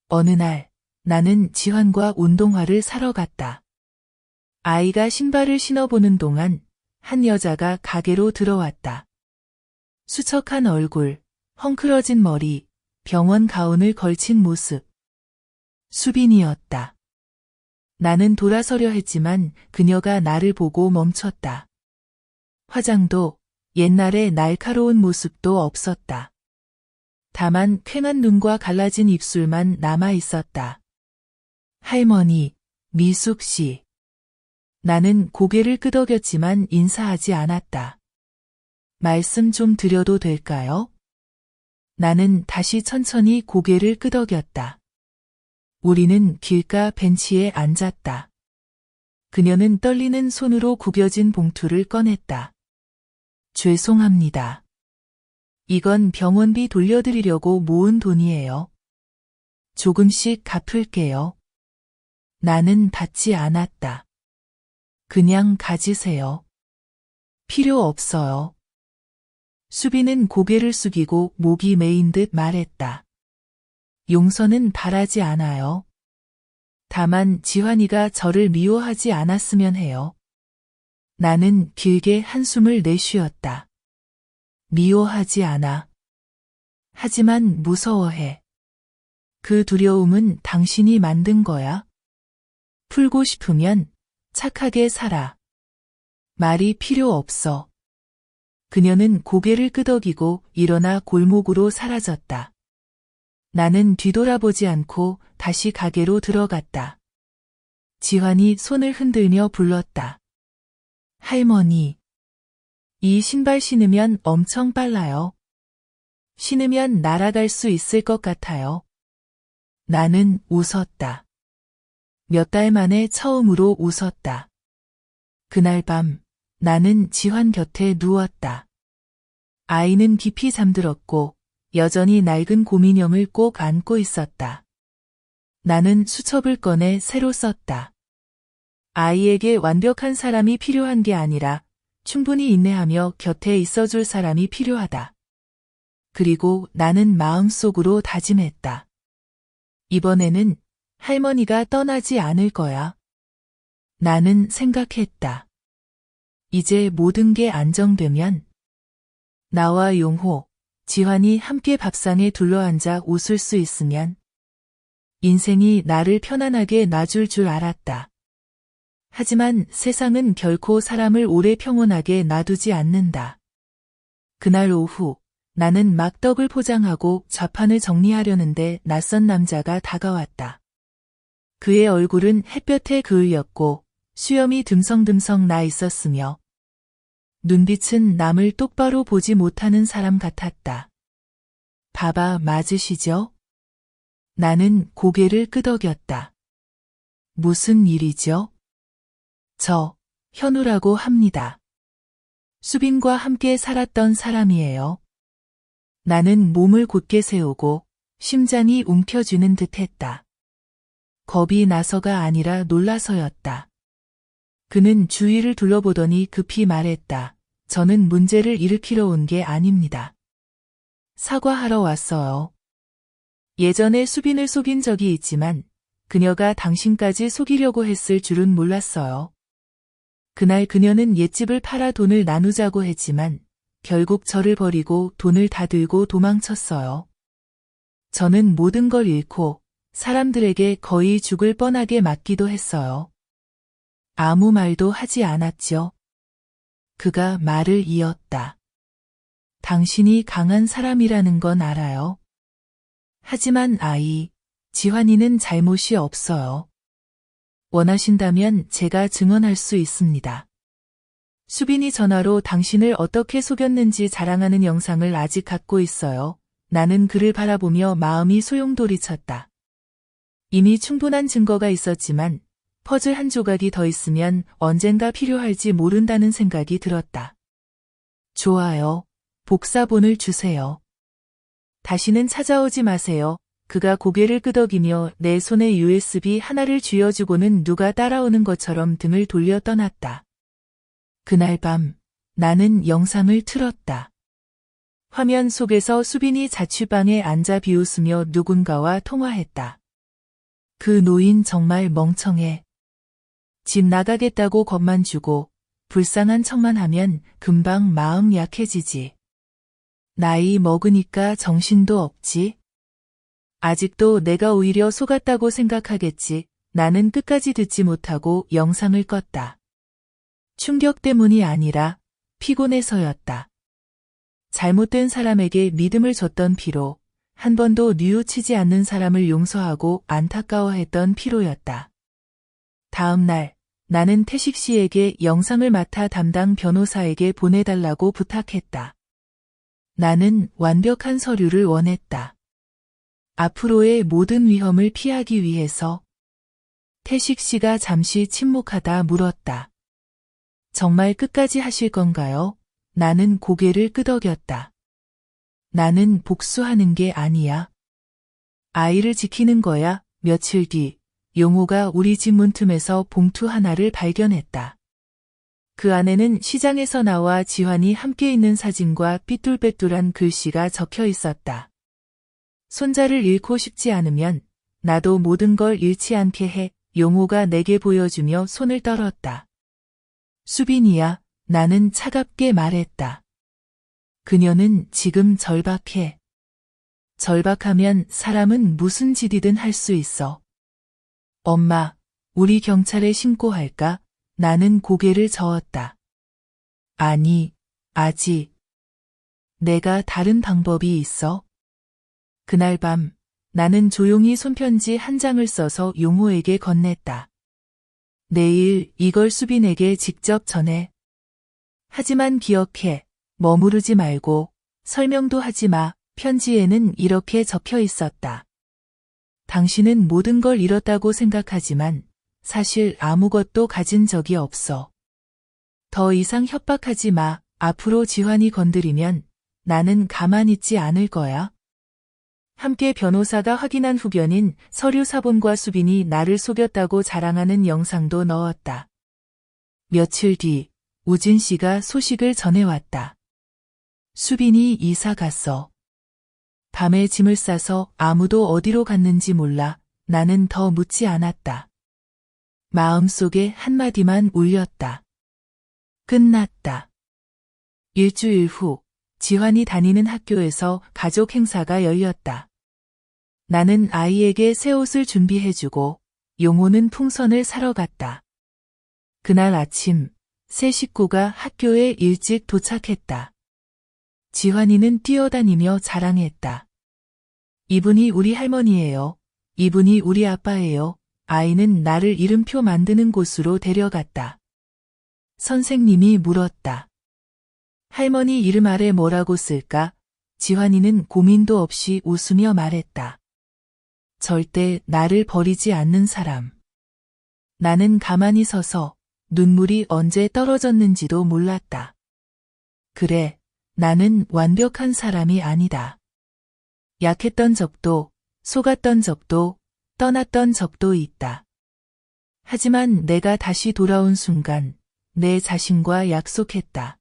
어느 날 나는 지환과 운동화를 사러 갔다. 아이가 신발을 신어보는 동안 한 여자가 가게로 들어왔다. 수척한 얼굴, 헝클어진 머리, 병원 가운을 걸친 모습. 수빈이었다. 나는 돌아서려 했지만 그녀가 나를 보고 멈췄다. 화장도 옛날의 날카로운 모습도 없었다. 다만 쾌한 눈과 갈라진 입술만 남아 있었다. 할머니, 미숙 씨. 나는 고개를 끄덕였지만 인사하지 않았다. 말씀 좀 드려도 될까요? 나는 다시 천천히 고개를 끄덕였다. 우리는 길가 벤치에 앉았다. 그녀는 떨리는 손으로 구겨진 봉투를 꺼냈다. 죄송합니다. 이건 병원비 돌려드리려고 모은 돈이에요. 조금씩 갚을게요. 나는 받지 않았다. 그냥 가지세요. 필요 없어요. 수빈은 고개를 숙이고 목이 메인 듯 말했다. 용서는 바라지 않아요. 다만 지환이가 저를 미워하지 않았으면 해요. 나는 길게 한숨을 내쉬었다. 미워하지 않아. 하지만 무서워해. 그 두려움은 당신이 만든 거야. 풀고 싶으면 착하게 살아. 말이 필요 없어. 그녀는 고개를 끄덕이고 일어나 골목으로 사라졌다. 나는 뒤돌아보지 않고 다시 가게로 들어갔다. 지환이 손을 흔들며 불렀다. 할머니. 이 신발 신으면 엄청 빨라요. 신으면 날아갈 수 있을 것 같아요. 나는 웃었다. 몇 달 만에 처음으로 웃었다. 그날 밤 나는 지환 곁에 누웠다. 아이는 깊이 잠들었고 여전히 낡은 곰인형을 꼭 안고 있었다. 나는 수첩을 꺼내 새로 썼다. 아이에게 완벽한 사람이 필요한 게 아니라 충분히 인내하며 곁에 있어줄 사람이 필요하다. 그리고 나는 마음속으로 다짐했다. 이번에는 할머니가 떠나지 않을 거야. 나는 생각했다. 이제 모든 게 안정되면 나와 용호, 지환이 함께 밥상에 둘러앉아 웃을 수 있으면 인생이 나를 편안하게 놔줄 줄 알았다. 하지만 세상은 결코 사람을 오래 평온하게 놔두지 않는다. 그날 오후 나는 막 떡을 포장하고 좌판을 정리하려는데 낯선 남자가 다가왔다. 그의 얼굴은 햇볕에 그을렸고 수염이 듬성듬성 나 있었으며 눈빛은 남을 똑바로 보지 못하는 사람 같았다. 바바 맞으시죠? 나는 고개를 끄덕였다. 무슨 일이죠? 저, 현우라고 합니다. 수빈과 함께 살았던 사람이에요. 나는 몸을 곧게 세우고 심장이 움켜쥐는 듯했다. 겁이 나서가 아니라 놀라서였다. 그는 주위를 둘러보더니 급히 말했다. 저는 문제를 일으키러 온 게 아닙니다. 사과하러 왔어요. 예전에 수빈을 속인 적이 있지만 그녀가 당신까지 속이려고 했을 줄은 몰랐어요. 그날 그녀는 옛집을 팔아 돈을 나누자고 했지만 결국 저를 버리고 돈을 다 들고 도망쳤어요. 저는 모든 걸 잃고 사람들에게 거의 죽을 뻔하게 맞기도 했어요. 아무 말도 하지 않았죠. 그가 말을 이었다. 당신이 강한 사람이라는 건 알아요. 하지만 아이, 지환이는 잘못이 없어요. 원하신다면 제가 증언할 수 있습니다. 수빈이 전화로 당신을 어떻게 속였는지 자랑하는 영상을 아직 갖고 있어요. 나는 그를 바라보며 마음이 소용돌이쳤다. 이미 충분한 증거가 있었지만 퍼즐 한 조각이 더 있으면 언젠가 필요할지 모른다는 생각이 들었다. 좋아요. 복사본을 주세요. 다시는 찾아오지 마세요. 그가 고개를 끄덕이며 내 손에 USB 하나를 쥐어주고는 누가 따라오는 것처럼 등을 돌려 떠났다. 그날 밤 나는 영상을 틀었다. 화면 속에서 수빈이 자취방에 앉아 비웃으며 누군가와 통화했다. 그 노인 정말 멍청해. 집 나가겠다고 겁만 주고 불쌍한 척만 하면 금방 마음 약해지지. 나이 먹으니까 정신도 없지. 아직도 내가 오히려 속았다고 생각하겠지. 나는 끝까지 듣지 못하고 영상을 껐다. 충격 때문이 아니라 피곤해서였다. 잘못된 사람에게 믿음을 줬던 피로, 한 번도 뉘우치지 않는 사람을 용서하고 안타까워했던 피로였다. 다음 날 나는 태식 씨에게 영상을 맡아 담당 변호사에게 보내달라고 부탁했다. 나는 완벽한 서류를 원했다. 앞으로의 모든 위험을 피하기 위해서. 태식 씨가 잠시 침묵하다 물었다. 정말 끝까지 하실 건가요? 나는 고개를 끄덕였다. 나는 복수하는 게 아니야. 아이를 지키는 거야. 며칠 뒤 용호가 우리 집 문틈에서 봉투 하나를 발견했다. 그 안에는 시장에서 나와 지환이 함께 있는 사진과 삐뚤빼뚤한 글씨가 적혀 있었다. 손자를 잃고 싶지 않으면 나도 모든 걸 잃지 않게 해. 용호가 내게 보여주며 손을 떨었다. 수빈이야, 나는 차갑게 말했다. 그녀는 지금 절박해. 절박하면 사람은 무슨 짓이든 할 수 있어. 엄마, 우리 경찰에 신고할까? 나는 고개를 저었다. 아니, 아직. 내가 다른 방법이 있어? 그날 밤, 나는 조용히 손편지 한 장을 써서 용호에게 건넸다. 내일 이걸 수빈에게 직접 전해. 하지만 기억해, 머무르지 말고, 설명도 하지 마. 편지에는 이렇게 적혀 있었다. 당신은 모든 걸 잃었다고 생각하지만 사실 아무것도 가진 적이 없어. 더 이상 협박하지 마. 앞으로 지환이 건드리면 나는 가만히 있지 않을 거야. 함께 변호사가 확인한 후견인 서류 사본과 수빈이 나를 속였다고 자랑하는 영상도 넣었다. 며칠 뒤 우진 씨가 소식을 전해왔다. 수빈이 이사 갔어. 밤에 짐을 싸서 아무도 어디로 갔는지 몰라. 나는 더 묻지 않았다. 마음속에 한마디만 울렸다. 끝났다. 일주일 후 지환이 다니는 학교에서 가족 행사가 열렸다. 나는 아이에게 새 옷을 준비해주고 용호는 풍선을 사러 갔다. 그날 아침 새 식구가 학교에 일찍 도착했다. 지환이는 뛰어다니며 자랑했다. 이분이 우리 할머니예요. 이분이 우리 아빠예요. 아이는 나를 이름표 만드는 곳으로 데려갔다. 선생님이 물었다. 할머니 이름 아래 뭐라고 쓸까? 지환이는 고민도 없이 웃으며 말했다. 절대 나를 버리지 않는 사람. 나는 가만히 서서 눈물이 언제 떨어졌는지도 몰랐다. 그래, 나는 완벽한 사람이 아니다. 약했던 적도, 속았던 적도, 떠났던 적도 있다. 하지만 내가 다시 돌아온 순간 내 자신과 약속했다.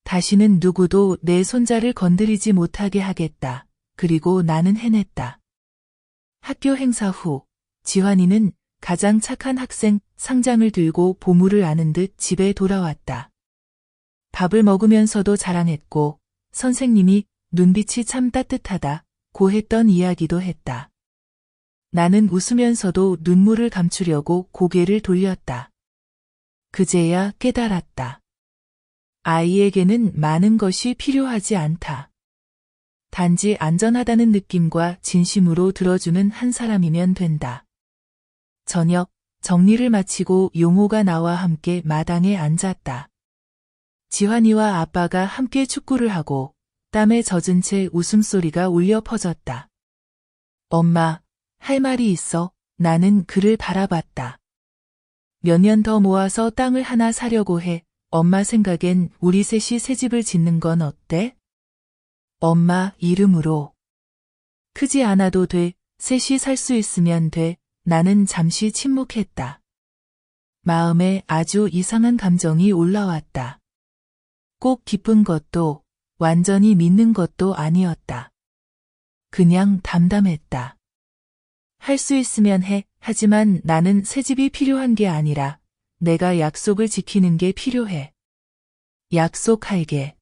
다시는 누구도 내 손자를 건드리지 못하게 하겠다. 그리고 나는 해냈다. 학교 행사 후 지환이는 가장 착한 학생 상장을 들고 보물을 아는 듯 집에 돌아왔다. 밥을 먹으면서도 자랑했고 선생님이 눈빛이 참 따뜻하다고 했던 이야기도 했다. 나는 웃으면서도 눈물을 감추려고 고개를 돌렸다. 그제야 깨달았다. 아이에게는 많은 것이 필요하지 않다. 단지 안전하다는 느낌과 진심으로 들어주는 한 사람이면 된다. 저녁 정리를 마치고 용호가 나와 함께 마당에 앉았다. 지환이와 아빠가 함께 축구를 하고 땀에 젖은 채 웃음소리가 울려 퍼졌다. 엄마, 할 말이 있어. 나는 그를 바라봤다. 몇 년 더 모아서 땅을 하나 사려고 해. 엄마 생각엔 우리 셋이 새 집을 짓는 건 어때? 엄마 이름으로. 크지 않아도 돼. 셋이 살 수 있으면 돼. 나는 잠시 침묵했다. 마음에 아주 이상한 감정이 올라왔다. 꼭 기쁜 것도 완전히 믿는 것도 아니었다. 그냥 담담했다. 할 수 있으면 해. 하지만 나는 새 집이 필요한 게 아니라 내가 약속을 지키는 게 필요해. 약속할게.